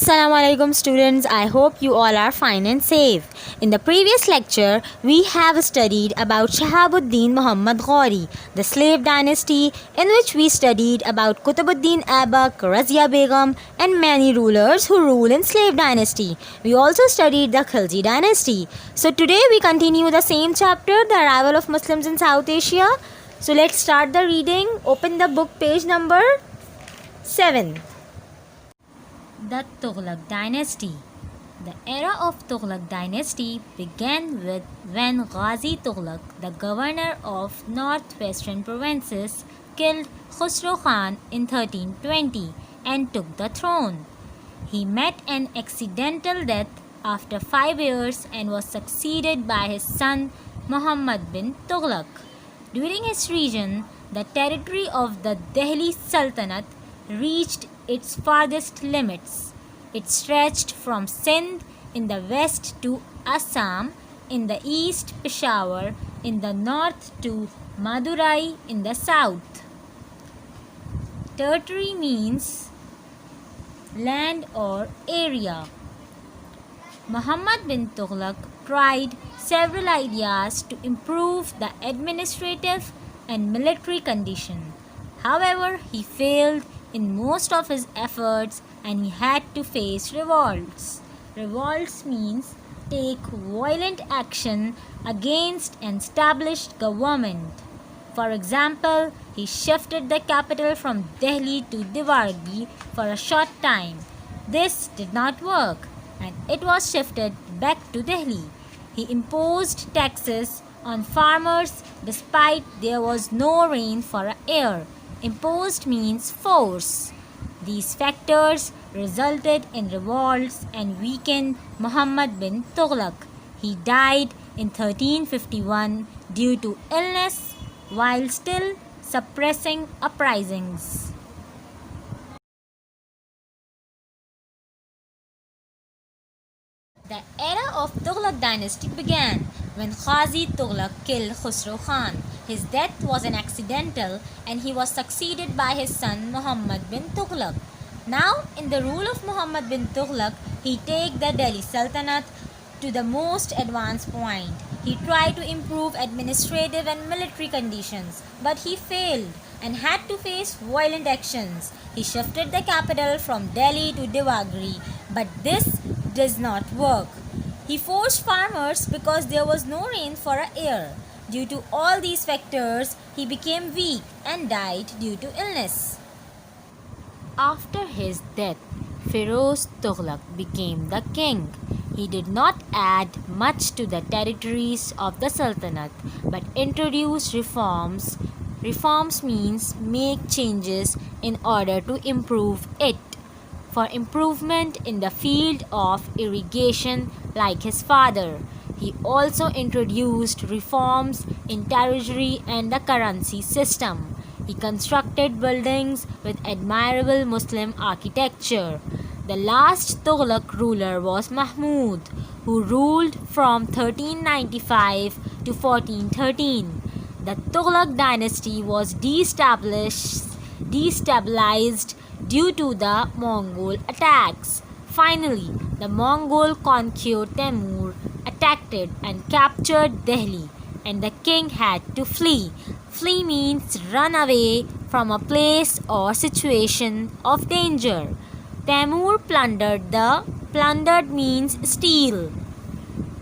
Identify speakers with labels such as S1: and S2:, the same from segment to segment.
S1: Assalamu alaikum students. I hope you all are fine and safe. In the previous lecture, we have studied about Shahabuddin Muhammad Ghori, the slave dynasty, in which we studied about Qutbuddin Aibak, Razia Begum and many rulers who rule in slave dynasty. We also studied the Khilji dynasty. So today we continue the same chapter, the arrival of Muslims in South Asia. So let's start the reading. Open the book page number 7. The Tughlaq dynasty. The era of Tughlaq dynasty began with when Ghazi Tughlaq, the governor of northwestern provinces, killed Khusro Khan in 1320 and took the throne. He met an accidental death after 5 years and was succeeded by his son Muhammad bin Tughlaq. During his reign, the territory of the Delhi Sultanate reached its farthest limits. It stretched from Sindh in the west to Assam in the east, Peshawar in the north to Madurai in the south. Territory means land or area. Muhammad bin Tughlaq tried several ideas to improve the administrative and military condition. However, he failed in most of his efforts and he had to face revolts. Revolts means take violent action against an established government. For example, he shifted the capital from Delhi to Dewargi for a short time. This did not work and it was shifted back to Delhi. He imposed taxes on farmers despite there was no rain for a year. Imposed means force. These factors resulted in revolts and weakened Muhammad bin Tughlaq. He died in 1351 due to illness while still suppressing uprisings. The era of Tughlaq dynasty began when Ghazi Tughlaq killed Khusro Khan. His death was an accidental and he was succeeded by his son Muhammad bin Tughlaq. Now, in the rule of Muhammad bin Tughlaq, he took the Delhi Sultanate to the most advanced point. He tried to improve administrative and military conditions, but he failed and had to face violent actions. He shifted the capital from Delhi to Devagri, but this does not work. He forced farmers because there was no rain for a year. Due to all these factors, he became weak and died due to illness. After his death, Firoz Tughlaq became the king. He did not add much to the territories of the Sultanate but introduced reforms. Reforms means make changes in order to improve it. For improvement in the field of irrigation like his father. He also introduced reforms in treasury and the currency system. He constructed buildings with admirable Muslim architecture. The last Tughlaq ruler was Mahmud, who ruled from 1395 to 1413. The Tughlaq dynasty was destabilized due to the Mongol attacks. Finally, the Mongol conqueror Temur attacked it and captured Delhi, and the king had to flee. Flee means run away from a place or situation of danger. Temur plundered means steal,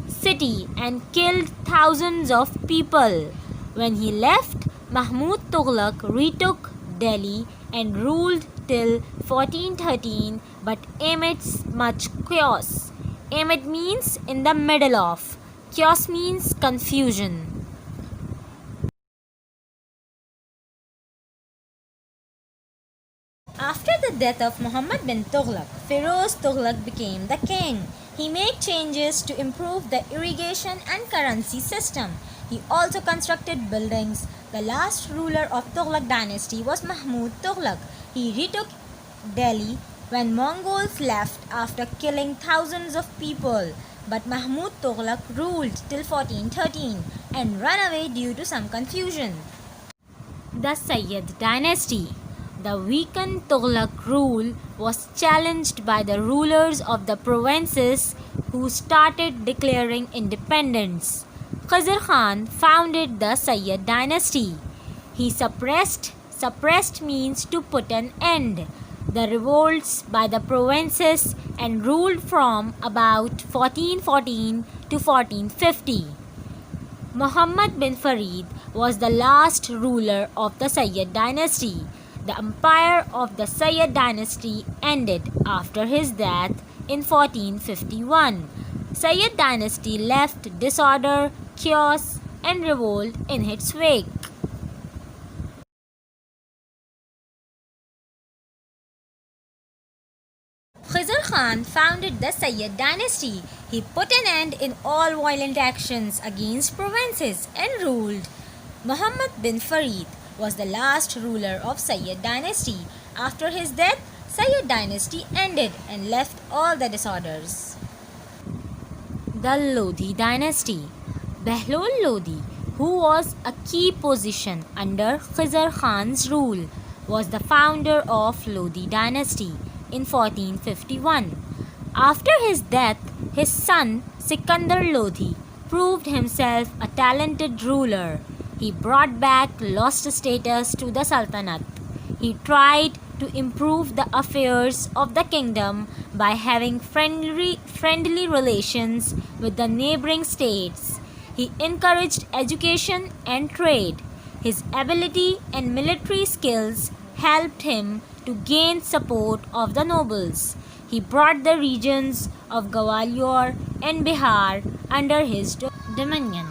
S1: city and killed thousands of people. When he left, Mahmud Tughlaq retook Delhi and ruled till 1413 but amidst much chaos. Amid means in the middle of. Chaos means confusion. After the death of Muhammad bin Tughlaq, Firoz Tughlaq became the king. He made changes to improve the irrigation and currency system. He also constructed buildings. The last ruler of Tughlaq dynasty was Mahmud Tughlaq. He retook Delhi when Mongols left after killing thousands of people. But Mahmud Tughlaq ruled till 1413 and ran away due to some confusion. The Sayyid dynasty. The weakened Tughlaq rule was challenged by the rulers of the provinces who started declaring independence. Khizr Khan founded the Sayyid dynasty. He suppressed means to put an end, the revolts by the provinces and ruled from about 1414 to 1450. Muhammad bin Farid was the last ruler of the Sayyid dynasty. The empire of the Sayyid dynasty ended after his death in 1451. Sayyid dynasty left disorder, chaos, and revolt in its wake. Khizr Khan founded the Sayyid dynasty. He put an end in all violent actions against provinces and ruled. Muhammad bin Farid was the last ruler of Sayyid dynasty. After his death, Sayyid dynasty ended and left all the disorders. The Lodi dynasty. Behlol Lodi, who was a key position under Khizr Khan's rule, was the founder of Lodi dynasty in 1451. After his death, his son Sikandar Lodi proved himself a talented ruler. He brought back lost status to the Sultanate. He tried to improve the affairs of the kingdom by having friendly relations with the neighboring states. He encouraged education and trade. His ability and military skills helped him to gain support of the nobles. He brought the regions of Gwalior and Bihar under his dominion.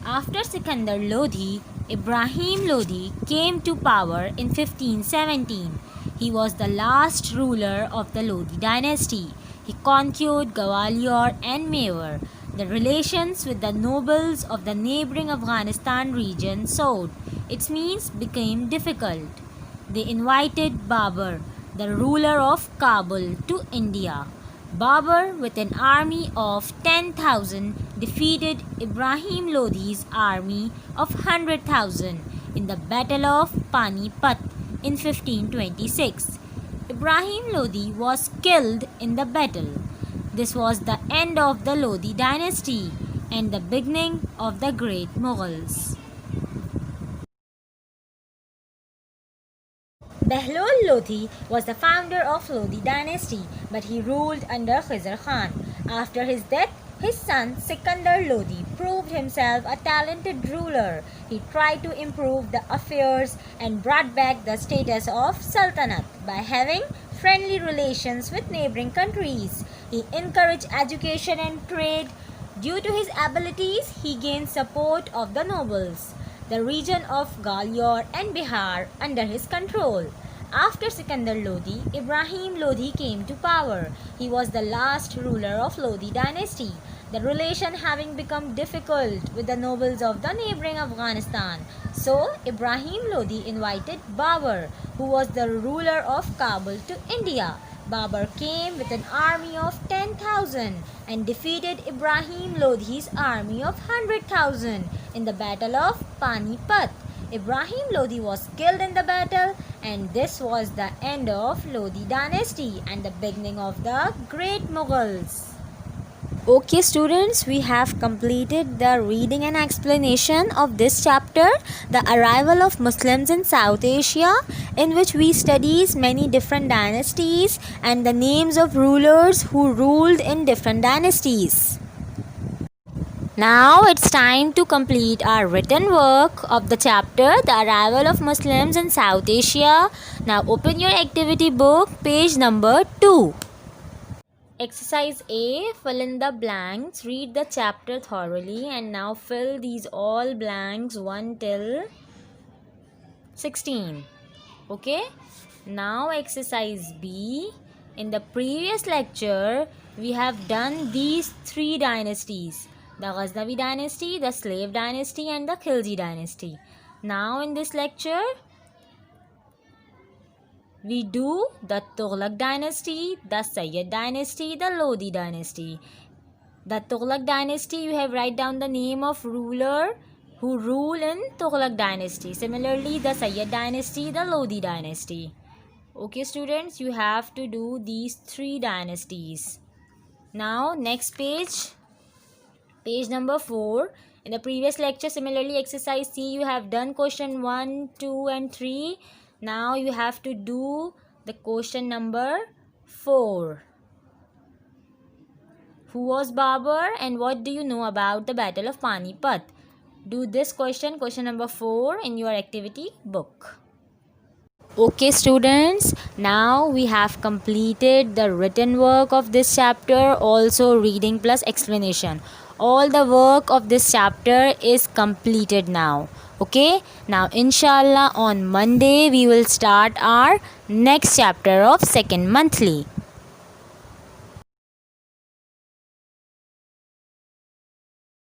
S1: After Sikandar Lodi, Ibrahim Lodi came to power in 1517. He was the last ruler of the Lodi dynasty. He conquered Gwalior and Mewar. The relations with the nobles of the neighboring Afghanistan region soured. Its means became difficult. They invited Babur, the ruler of Kabul, to India. Babur, with an army of 10,000, defeated Ibrahim Lodi's army of 100,000 in the Battle of Panipat in 1526. Ibrahim Lodi was killed in the battle. This was the end of the Lodi dynasty and the beginning of the great Mughals. Behlol Lodi was the founder of Lodi dynasty, but he ruled under Khizr Khan. After his death, his son Sikandar Lodi proved himself a talented ruler. He tried to improve the affairs and brought back the status of Sultanate by having friendly relations with neighboring countries. He encouraged education and trade. Due to his abilities, he gained support of the nobles. The region of Gwalior and Bihar under his control. After Sikandar Lodi, Ibrahim Lodi came to power. He was the last ruler of Lodi dynasty. The relation having become difficult with the nobles of the neighboring Afghanistan. So, Ibrahim Lodi invited Babur, who was the ruler of Kabul, to India. Babur came with an army of 10,000 and defeated Ibrahim Lodi's army of 100,000 in the Battle of Panipat. Ibrahim Lodi was killed in the battle, and this was the end of Lodi dynasty and the beginning of the great Mughals. Okay students, we have completed the reading and explanation of this chapter, the arrival of Muslims in South Asia, in which we studies many different dynasties and the names of rulers who ruled in different dynasties. Now it's time to complete our written work of the chapter, the arrival of Muslims in South Asia. Now open your activity book, page number 2. Exercise A, fill in the blanks. Read the chapter thoroughly and now fill these all blanks 1 till 16. Okay? Now exercise B. In the previous lecture, we have done these 3 dynasties. The Ghaznavi dynasty, the Slave dynasty and the Khilji dynasty. Now in this lecture, we do the Tughlaq dynasty, the Sayyid dynasty, the Lodi dynasty. The Tughlaq dynasty, you have write down the name of ruler who rule in Tughlaq dynasty. Similarly, the Sayyid dynasty, the Lodi dynasty. Okay, students, you have to do these 3 dynasties. Now, next page. Page number 4. In the previous lecture, similarly, exercise C, you have done question 1, 2 and 3. Now you have to do the question number 4. Who was Babur and what do you know about the Battle of Panipat? Do this question number 4 in your activity book. Okay students, now we have completed the written work of this chapter, also reading plus explanation. All the work of this chapter is completed now. Okay, now inshallah on Monday we will start our next chapter of second monthly.